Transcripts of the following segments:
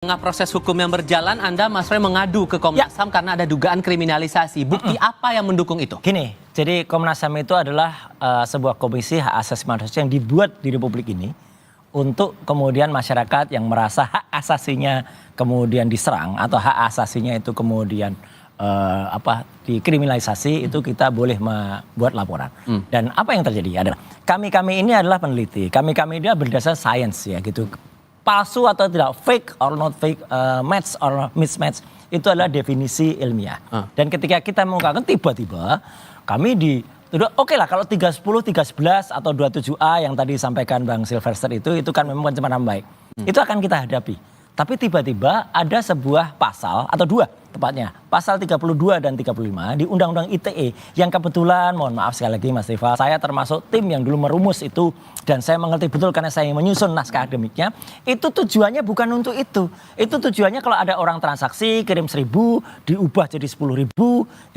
Tengah proses hukum yang berjalan, Anda Mas Roy mengadu ke Komnas HAM karena ada dugaan kriminalisasi. Bukti apa yang mendukung itu? Gini, jadi Komnas HAM itu adalah sebuah komisi hak asasi manusia yang dibuat di Republik ini untuk kemudian masyarakat yang merasa hak asasinya kemudian diserang atau hak asasinya itu kemudian dikriminalisasi, itu kita boleh membuat laporan. Dan apa yang terjadi adalah kami ini adalah peneliti, kami ini berdasar sains ya gitu. Palsu atau tidak, fake or not fake, match or mismatch, itu adalah definisi ilmiah. Dan ketika kita mengungkapkan tiba-tiba kami oke lah kalau 310, 311 atau 27A yang tadi disampaikan Bang Silvester itu kan memang pencemaran baik. Itu akan kita hadapi. Tapi tiba-tiba ada sebuah pasal atau dua tepatnya, pasal 32 dan 35 di Undang-Undang ITE yang kebetulan, mohon maaf sekali lagi Mas Rifa, saya termasuk tim yang dulu merumus itu dan saya mengerti betul karena saya menyusun naskah akademiknya. Itu tujuannya bukan untuk itu. Itu tujuannya kalau ada orang transaksi kirim 1.000 diubah jadi 10.000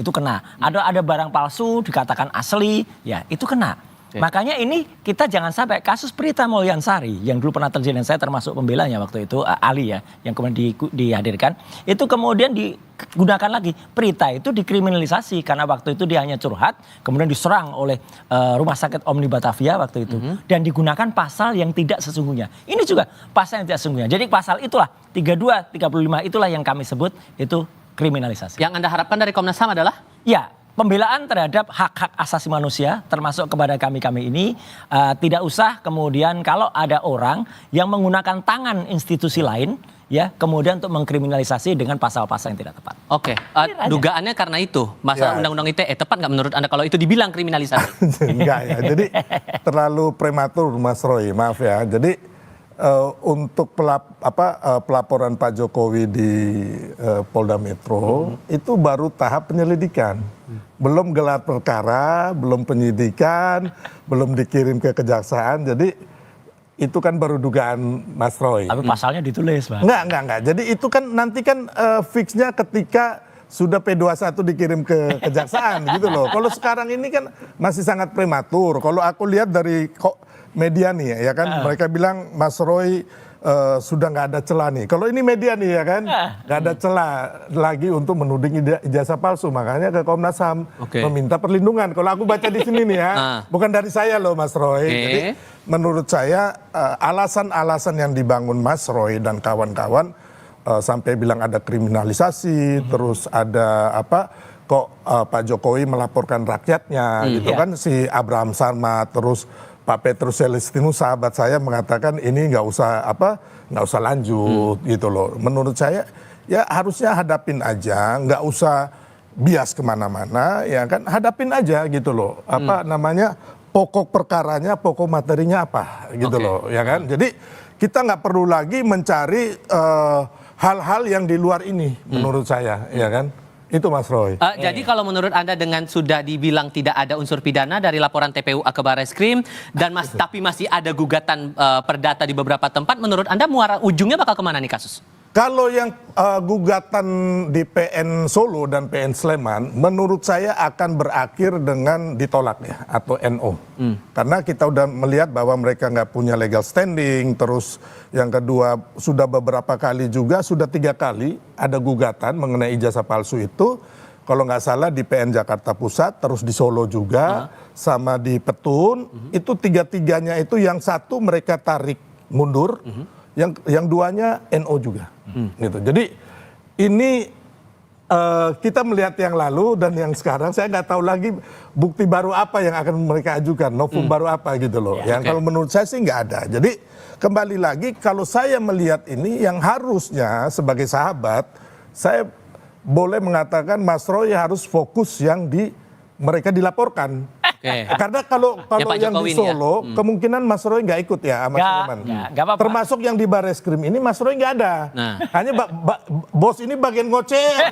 itu kena. Ada barang palsu dikatakan asli, ya itu kena. Makanya ini kita jangan sampai kasus Prita Mulyansari yang dulu pernah terjadi dan saya termasuk pembelanya waktu itu, Ali ya, yang kemudian dihadirkan, itu kemudian digunakan lagi. Prita itu dikriminalisasi karena waktu itu dia hanya curhat, kemudian diserang oleh Rumah Sakit Omni Batavia waktu itu. Dan digunakan pasal yang tidak sesungguhnya. Ini juga pasal yang tidak sesungguhnya. Jadi pasal itulah, 32, 35 itulah yang kami sebut itu kriminalisasi. Yang Anda harapkan dari Komnas HAM adalah? Ya, pembelaan terhadap hak-hak asasi manusia termasuk kepada kami ini tidak usah kemudian kalau ada orang yang menggunakan tangan institusi lain ya kemudian untuk mengkriminalisasi dengan pasal-pasal yang tidak tepat. Oke, dugaannya karena itu masalah Undang-Undang ITE tepat nggak menurut Anda kalau itu dibilang kriminalisasi? Enggak ya, jadi terlalu prematur Mas Roy, maaf ya. Jadi untuk pelaporan Pak Jokowi di Polda Metro itu baru tahap penyelidikan, belum gelar perkara, belum penyidikan, belum dikirim ke kejaksaan. Jadi itu kan baru dugaan Mas Roy. Tapi pasalnya ditulis, Pak. Enggak. Jadi itu kan nanti kan fixnya ketika sudah P21 dikirim ke kejaksaan gitu loh. Kalau sekarang ini kan masih sangat prematur. Kalau aku lihat dari media nih ya kan, mereka bilang Mas Roy sudah nggak ada celah nih. Kalau ini media nih ya kan, nggak ada celah lagi untuk menuding ijazah palsu. Makanya ke Komnas HAM meminta perlindungan. Kalau aku baca di sini nih ya, bukan dari saya loh Mas Roy. Jadi menurut saya alasan-alasan yang dibangun Mas Roy dan kawan-kawan sampai bilang ada kriminalisasi, terus ada Pak Jokowi melaporkan rakyatnya, gitu kan si Abraham Samad, terus Pak Petrus Celestinus sahabat saya mengatakan ini nggak usah lanjut gitu loh. Menurut saya ya harusnya hadapin aja, nggak usah bias kemana-mana ya kan, hadapin aja gitu loh. Pokok perkaranya, pokok materinya apa gitu loh ya kan. Jadi kita nggak perlu lagi mencari hal-hal yang di luar ini menurut saya ya kan. Itu Mas Roy. Jadi kalau menurut Anda dengan sudah dibilang tidak ada unsur pidana dari laporan TPU ke Barreskrim dan tapi masih ada gugatan perdata di beberapa tempat, menurut Anda muara ujungnya bakal kemana nih kasus? Kalau yang gugatan di PN Solo dan PN Sleman, menurut saya akan berakhir dengan ditolak ya, atau NO. Karena kita udah melihat bahwa mereka nggak punya legal standing, terus yang kedua sudah beberapa kali juga, sudah 3 kali ada gugatan mengenai ijazah palsu itu. Kalau nggak salah di PN Jakarta Pusat, terus di Solo juga, sama di Petun, itu 3-3-nya itu yang satu mereka tarik mundur, yang duanya NO juga, gitu. Jadi ini kita melihat yang lalu dan yang sekarang, saya nggak tahu lagi bukti baru apa yang akan mereka ajukan, novum baru apa gitu loh. Yang kalau menurut saya sih nggak ada. Jadi kembali lagi kalau saya melihat ini yang harusnya sebagai sahabat, saya boleh mengatakan Mas Roy harus fokus yang mereka dilaporkan. Karena kalau ya, yang di Solo kemungkinan Mas Roy nggak ikut ya sama Sleman. Termasuk yang di Barreskrim ini Mas Roy nggak ada. Hanya bos ini bagian ngoceh.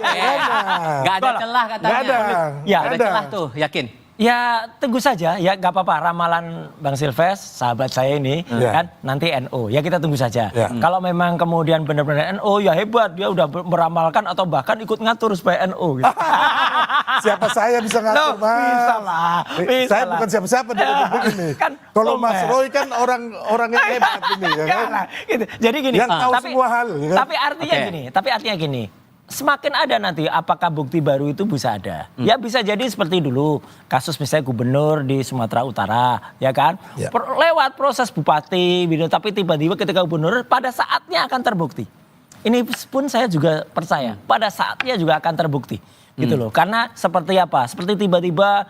Nggak ada celah katanya. Nggak ada. Ya ada celah tuh, yakin? Ya tunggu saja ya, nggak apa-apa, ramalan Bang Silves sahabat saya ini kan nanti NO ya, kita tunggu saja. Kalau memang kemudian benar-benar NO ya hebat, dia udah meramalkan atau bahkan ikut ngatur supaya NO gitu. siapa saya bisa ngatur, Loh, Mas? bisa lah, bisa Saya lah. bukan siapa-siapa di Republik ini. Kan Kalau Mas komen. Roy kan orang yang hebat ini, ya Enggak kan? lah, gitu. Jadi gini, Yang tahu semua hal, ya kan? tapi artinya gini, semakin ada nanti apakah bukti baru itu bisa ada. Ya bisa jadi seperti dulu kasus misalnya gubernur di Sumatera Utara, ya kan? Ya. Lewat proses bupati, gitu, tapi tiba-tiba ketika gubernur pada saatnya akan terbukti. Ini pun saya juga percaya pada saatnya juga akan terbukti. Gitu loh. Karena seperti apa? Seperti tiba-tiba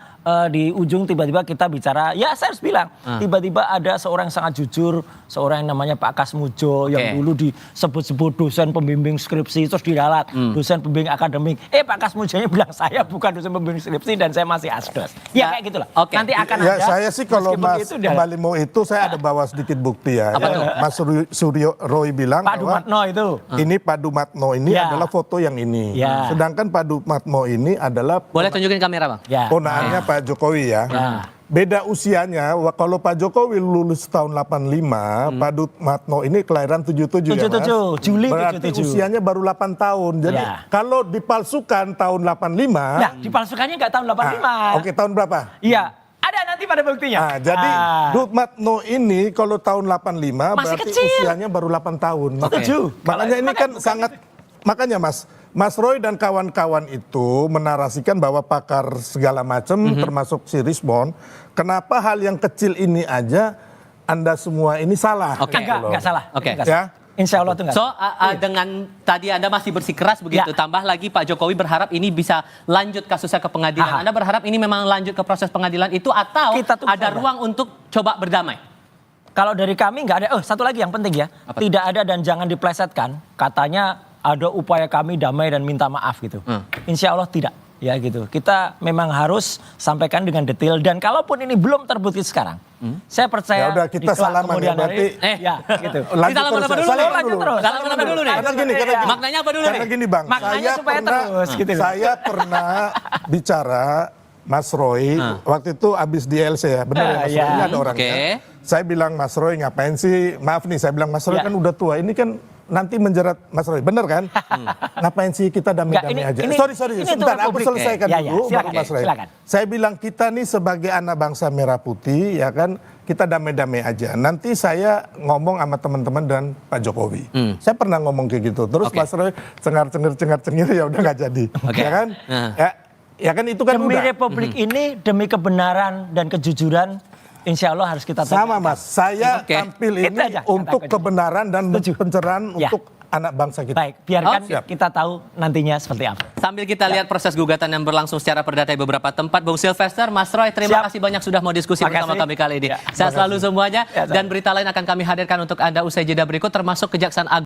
di ujung tiba-tiba kita bicara, ya saya harus bilang, tiba-tiba ada seorang yang sangat jujur, seorang yang namanya Pak Kasmujo yang dulu disebut-sebut dosen pembimbing skripsi terus diralat, dosen pembimbing akademik. Pak Kasmujonya bilang saya bukan dosen pembimbing skripsi dan saya masih asdos. Ya kayak gitulah. Oke. Nanti akan Ya ada. saya sih kalau meskipun Mas itu kembali mau itu saya ada bawa sedikit bukti ya. Apa Ya, tuh? Mas Suryo Roy bilang Pak bahwa Dumatno itu. ini Pak Dumatno ini Ya. adalah foto yang ini. Ya. Sedangkan Pak Dumatno ini adalah Boleh tunjukin kamera, Bang? Ya. ponaannya Pak Jokowi ya. Ya. Beda usianya, kalau Pak Jokowi lulus tahun 85, Pak Dumatno ini kelahiran 77 ya Mas. 77, Juli Berarti 77. usianya baru 8 tahun. Jadi Ya. kalau dipalsukan tahun 85. Nah, dipalsukannya nggak tahun 85. Oke, tahun berapa? Iya, ada nanti pada buktinya. Nah, jadi Dumatno ini kalau tahun 85 Masih berarti kecil. usianya baru 8 tahun. Setuju. Makanya ini kan sangat, makanya Mas Roy dan kawan-kawan itu menarasikan bahwa pakar segala macam termasuk si Rismon, kenapa hal yang kecil ini aja Anda semua ini salah. Oke. gitu loh. Enggak salah. Oke. Nggak Ya. salah. Insya Allah itu enggak. So, dengan tadi Anda masih bersikeras begitu, Ya. tambah lagi Pak Jokowi berharap ini bisa lanjut kasusnya ke pengadilan. Aha. Anda berharap ini memang lanjut ke proses pengadilan itu atau Kita tunggu ada saja. ruang untuk coba berdamai? Kalau dari kami nggak ada. Oh, satu lagi yang penting ya. Apa? Tidak ada dan jangan diplesetkan. Katanya ada upaya kami damai dan minta maaf gitu. Insya Allah tidak. Ya gitu. Kita memang harus sampaikan dengan detail. Dan kalaupun ini belum terbukti sekarang. Saya percaya. Ya udah, kita di kelak salaman ya, kemudian berarti. hari- ya gitu. Lanjut Kita salaman terus apa ya. dulu Salaman nih? Lanjut terus. Salaman apa dulu nih? Karena gini. Maknanya apa dulu Karena nih? gini Bang, Maknanya supaya terus, gitu loh. saya pernah bicara Mas Roy, waktu itu abis di LC ya, benar ya Mas Roy, Iya. ini ada orangnya. Oke. Saya bilang Mas Roy ngapain sih, maaf nih saya bilang Mas Roy Ya. kan udah tua, ini kan nanti menjerat Mas Roy, bener kan? Ngapain sih kita damai-damai Nggak, aja. ini- Sorry, ini sebentar untuk aku publik. selesaikan Ya, ya, dulu silakan, baru Mas Roy. silakan. Saya bilang kita nih sebagai anak bangsa merah putih ya kan, kita damai-damai aja. Nanti saya ngomong sama teman-teman dan Pak Jokowi. Saya pernah ngomong kayak gitu. Terus Oke. Mas Roy cengar-cengir ya udah nggak jadi. Oke. Ya kan? Nah. Ya kan itu kan Demi udah. Republik ini, demi kebenaran dan kejujuran, insya Allah harus kita Sama tegakkan. Mas, saya Oke. tampil Itu ini aja, untuk katakan. kebenaran dan Setuju. pencerahan Ya. untuk anak bangsa kita. Baik, biarkan Oh, siap. kita tahu nantinya seperti apa. Sambil kita lihat proses gugatan yang berlangsung secara perdata di beberapa tempat, Bung Sylvester, Mas Roy, terima Siap. kasih banyak sudah mau diskusi Makasih. bersama kami kali ini. Ya, Sehat selalu semuanya Ya, sama. dan berita lain akan kami hadirkan untuk Anda usai jeda berikut termasuk Kejaksaan Agung